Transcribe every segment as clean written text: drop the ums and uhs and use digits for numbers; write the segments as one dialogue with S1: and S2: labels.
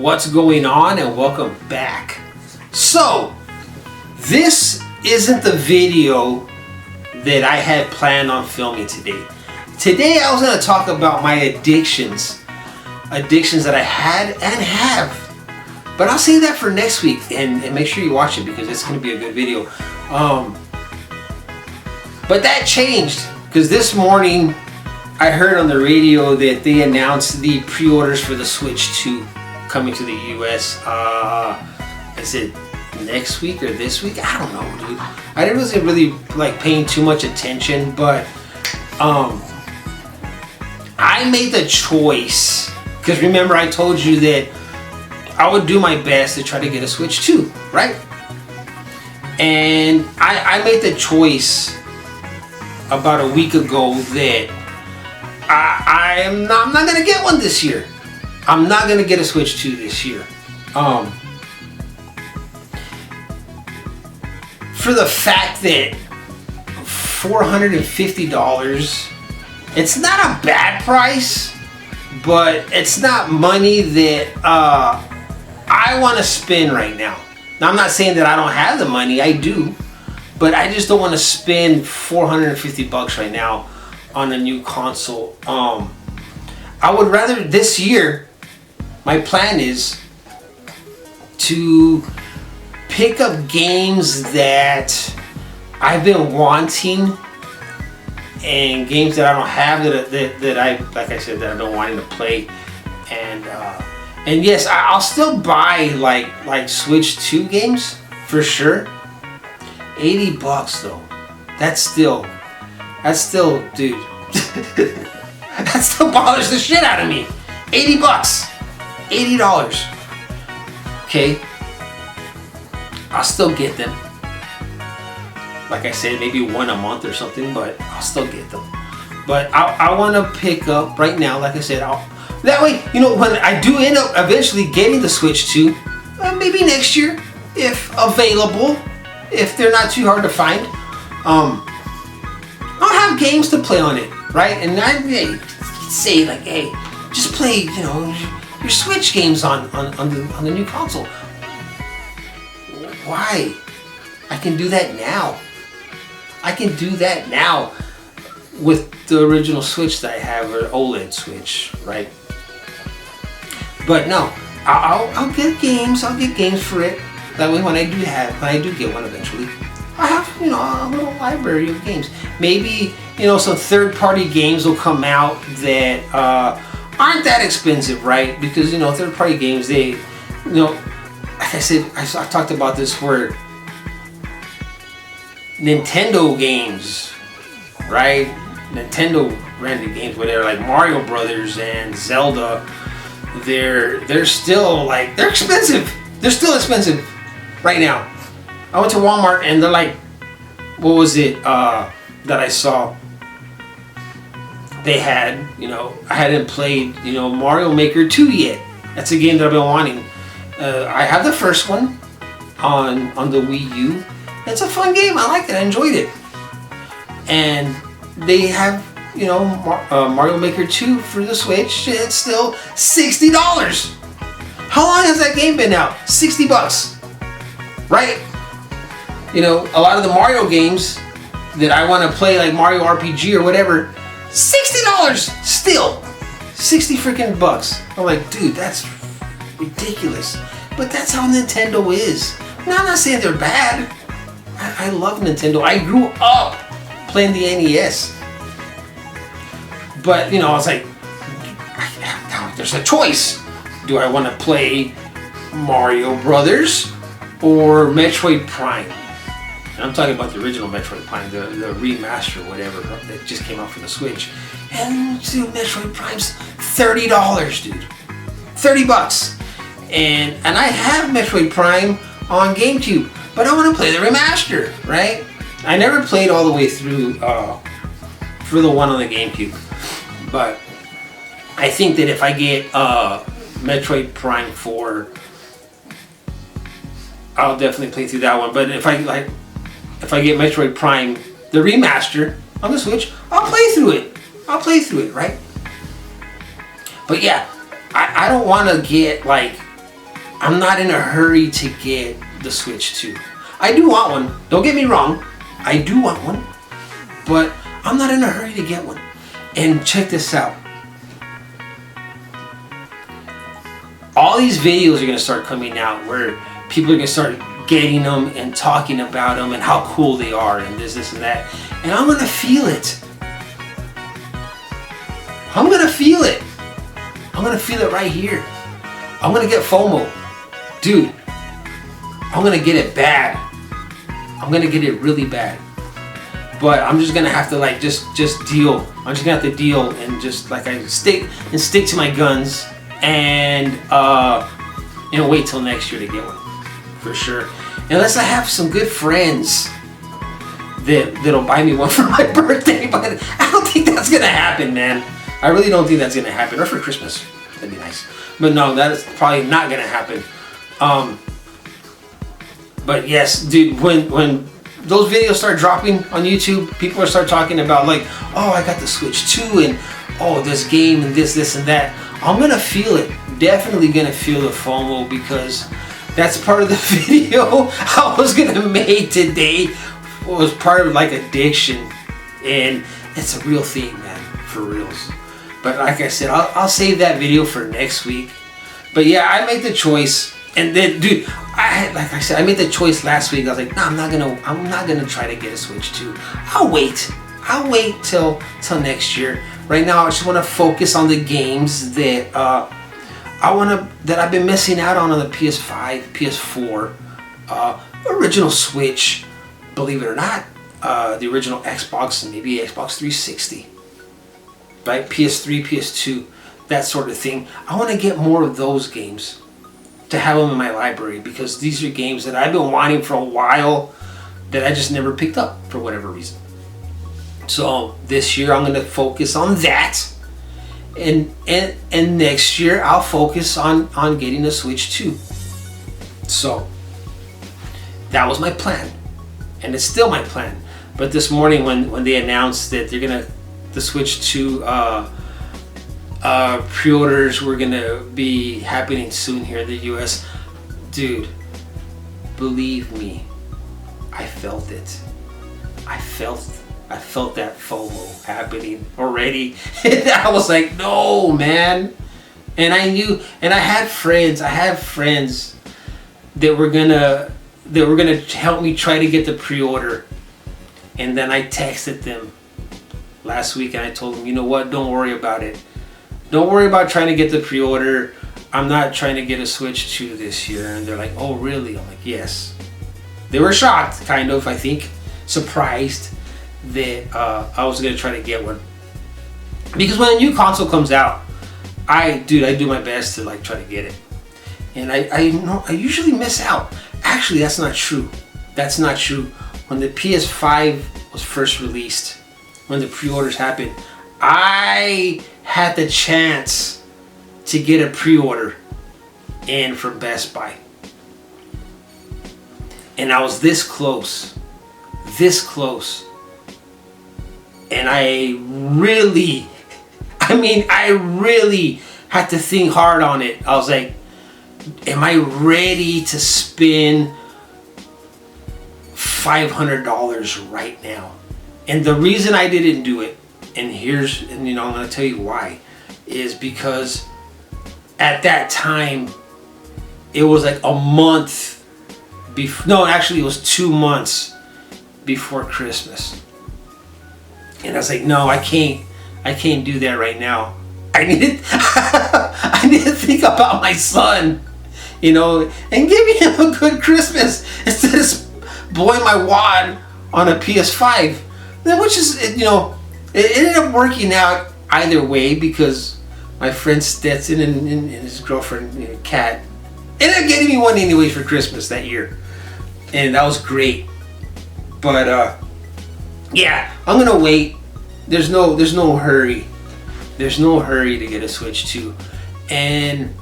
S1: What's going on, and welcome back. So this isn't the video that I had planned on filming today. Today I was going to talk about my addictions that I had and have, but I'll save that for next week, and make sure you watch it because it's going to be a good video. But that changed because this morning I heard on the radio that they announced the pre-orders for the Switch 2 coming to the US. Is it next week or this week? I don't know, dude. I wasn't really like paying too much attention, but I made the choice because remember I told you that I would do my best to try to get a Switch 2, right? And I made the choice about a week ago that I'm not gonna get one this year. I'm not gonna get a Switch 2 this year. For the fact that $450, it's not a bad price, but it's not money that I want to spend right now. Now, I'm not saying that I don't have the money, I do, but I just don't want to spend $450 right now on a new console. I would rather this year, my plan is to pick up games that I've been wanting and games that I don't have that I, like I said, that I've been wanting to play. And yes, I'll still buy like Switch 2 games for sure. $80 though. That's still, dude. That still bothers the shit out of me. $80. $80. Okay. I'll still get them. Like I said, maybe one a month or something, but I'll still get them. But I want to pick up right now, like I said, that way, you know, when I do end up eventually getting the Switch 2, maybe next year, if available, if they're not too hard to find, I'll have games to play on it, right? And I say like, hey, just play, you know, your Switch games on the new console. Why? I can do that now. I can do that now with the original Switch that I have, or OLED Switch, right? But no, I'll get games. I'll get games for it. That way, when I do get one eventually, I have, you know, a little library of games. Maybe, you know, some third-party games will come out that aren't that expensive, right? Because, you know, third-party games, they, you know, like I said, I talked about this where Nintendo games, right? Nintendo branded games, where they're like Mario Brothers and Zelda, they're still like, they're expensive. They're still expensive right now. I went to Walmart and they're like, what was it that I saw? They had, you know, I hadn't played, you know, Mario Maker 2 yet. That's a game that I've been wanting. I have the first one on the Wii U. It's a fun game. I liked it. I enjoyed it. And they have, you know, Mario Maker 2 for the Switch. It's still $60. How long has that game been out? $60, right? You know, a lot of the Mario games that I want to play, like Mario RPG or whatever, $60 still. 60 freaking bucks. I'm like, dude, that's ridiculous. But that's how Nintendo is. Now, I'm not saying they're bad. I love Nintendo. I grew up playing the NES. But, you know, I was like, there's a choice. Do I want to play Mario Brothers or Metroid Prime? And I'm talking about the original Metroid Prime, the remaster, whatever, that just came out for the Switch. And dude, Metroid Prime's $30, dude. $30. And I have Metroid Prime on GameCube, but I want to play the remaster, right? I never played all the way through for the one on the GameCube, but I think that if I get Metroid Prime 4, I'll definitely play through that one. But if I get Metroid Prime, the remaster on the Switch, I'll play through it, right? But yeah, I don't want to get like I'm not in a hurry to get the Switch 2. I do want one. Don't get me wrong. I do want one. But I'm not in a hurry to get one. And check this out. All these videos are going to start coming out where people are going to start getting them and talking about them and how cool they are and this and that. And I'm going to feel it. I'm going to feel it. I'm going to feel it right here. I'm going to get FOMO. Dude, I'm going to get it bad. I'm going to get it really bad. But I'm just going to have to like just deal. I'm just going to have to deal and just like I stick to my guns and wait till next year to get one. For sure. Unless I have some good friends that'll buy me one for my birthday, but I don't think that's gonna happen, man. I really don't think that's gonna happen. Or for Christmas, that'd be nice. But no, that is probably not gonna happen. But yes, dude, when those videos start dropping on YouTube, people will start talking about like, oh, I got the Switch 2 and oh, this game and this and that. I'm gonna feel it. Definitely gonna feel the FOMO because that's part of the video I was gonna make today. Was part of like addiction, and it's a real thing, man, for reals. But like I said, I'll save that video for next week. But yeah, I made the choice, and then, dude, I made the choice last week. I was like, no, I'm not gonna try to get a Switch 2. I'll wait till next year. Right now, I just want to focus on the games that that I've been missing out on the PS5, PS4, original Switch, believe it or not, the original Xbox and maybe Xbox 360, right? PS3, PS2, that sort of thing. I want to get more of those games to have them in my library because these are games that I've been wanting for a while that I just never picked up for whatever reason. So this year I'm going to focus on that. And next year I'll focus on getting a Switch 2. So that was my plan, and it's still my plan. But this morning when they announced that the Switch 2 pre-orders were gonna be happening soon here in the US, dude, believe me, I felt it. I felt that FOMO happening already. And I was like, no, man. And I knew, and I have friends that were gonna help me try to get the pre-order. And then I texted them last week and I told them, you know what, don't worry about it. Don't worry about trying to get the pre-order. I'm not trying to get a Switch 2 this year. And they're like, oh, really? I'm like, yes. They were shocked, kind of, I think, surprised that I was gonna try to get one, because when a new console comes out, I do my best to like try to get it, and I usually miss out. Actually, that's not true. When the PS5 was first released, when the pre-orders happened, I had the chance to get a pre-order in from Best Buy, and I was this close. And I really had to think hard on it. I was like, am I ready to spend $500 right now? And the reason I didn't do it, and I'm gonna tell you why, is because at that time, it was like a month before, no, actually it was 2 months before Christmas. And I was like, no, I can't do that right now. I need to think about my son, and giving him a good Christmas instead of blowing my wad on a PS5. Which is, it ended up working out either way because my friend Stetson and his girlfriend, Kat, ended up getting me one anyways for Christmas that year. And that was great. But, yeah, I'm gonna wait. There's no hurry. There's no hurry to get a Switch 2. And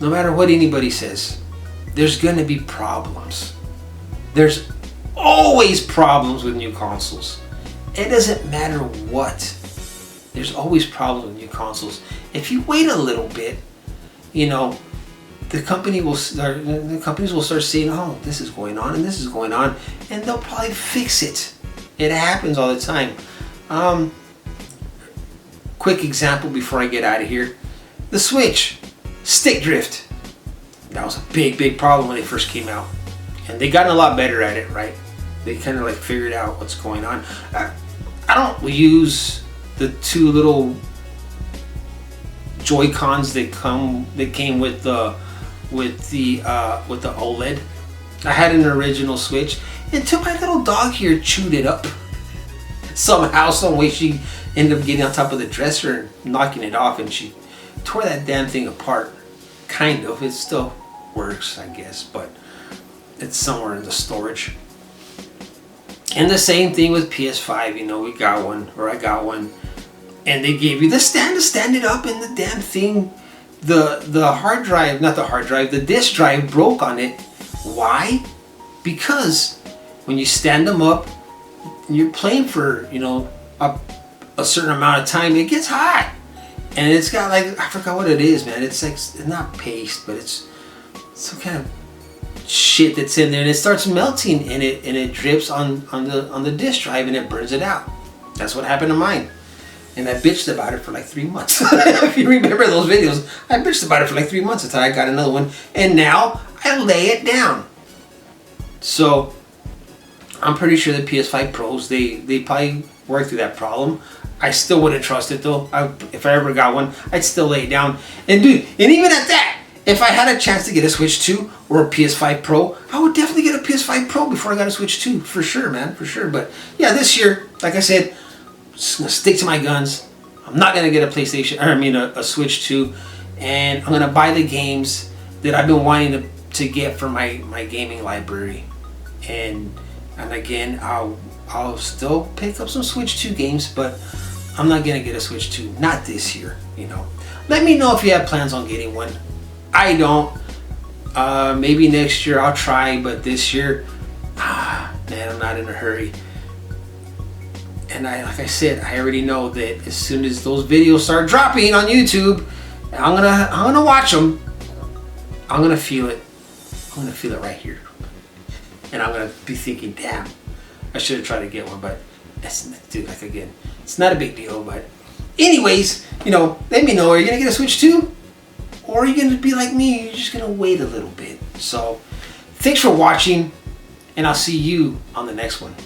S1: no matter what anybody says, there's gonna be problems. There's always problems with new consoles. It doesn't matter what. There's always problems with new consoles. If you wait a little bit, the companies will start saying, oh, this is going on and this is going on, and they'll probably fix it. It happens all the time. Quick example before I get out of here. The Switch, stick drift. That was a big problem when they first came out. And they gotten a lot better at it, right? They kind of like figured out what's going on. I don't use the two little Joy-Cons that came with the OLED. I had an original Switch until my little dog here chewed it up. Somehow, some way, she ended up getting on top of the dresser and knocking it off, and she tore that damn thing apart. Kind of. It still works, I guess, but it's somewhere in the storage. And the same thing with PS5. You know, we got one, or I got one, and they gave you the stand to stand it up, and the damn thing, the hard drive, not the hard drive, the disk drive broke on it. Why? Because when you stand them up, you're playing for, you know, a certain amount of time, it gets hot. And it's got like, I forgot what it is, man. It's like, it's not paste, but it's some kind of shit that's in there, and it starts melting, and it drips on the disk drive, and it burns it out. That's what happened to mine. And I bitched about it for like 3 months. If you remember those videos, I bitched about it for like 3 months until I got another one, and now I lay it down. So I'm pretty sure the PS5 Pros, they probably worked through that problem. I still wouldn't trust it though. If I ever got one, I'd still lay it down. And dude, and even at that, if I had a chance to get a Switch 2 or a PS5 Pro, I would definitely get a PS5 Pro before I got a Switch 2. For sure, man, for sure. But yeah, this year, like I said, just gonna stick to my guns. I'm not gonna get a PlayStation, or I mean a Switch 2, and I'm gonna buy the games that I've been wanting to get for my gaming library. And again, I'll still pick up some Switch 2 games, but I'm not gonna get a Switch 2, not this year, you know. Let me know if you have plans on getting one. I don't. Maybe next year I'll try, but this year, man, I'm not in a hurry. And like I said, I already know that as soon as those videos start dropping on YouTube, I'm gonna watch them. I'm gonna feel it. I'm gonna feel it right here, and I'm gonna be thinking, damn, I should have tried to get one, but dude, like again, it's not a big deal. But anyways, you know, let me know. Are you gonna get a Switch 2? Or are you going to be like me? You're just going to wait a little bit. So, thanks for watching, and I'll see you on the next one.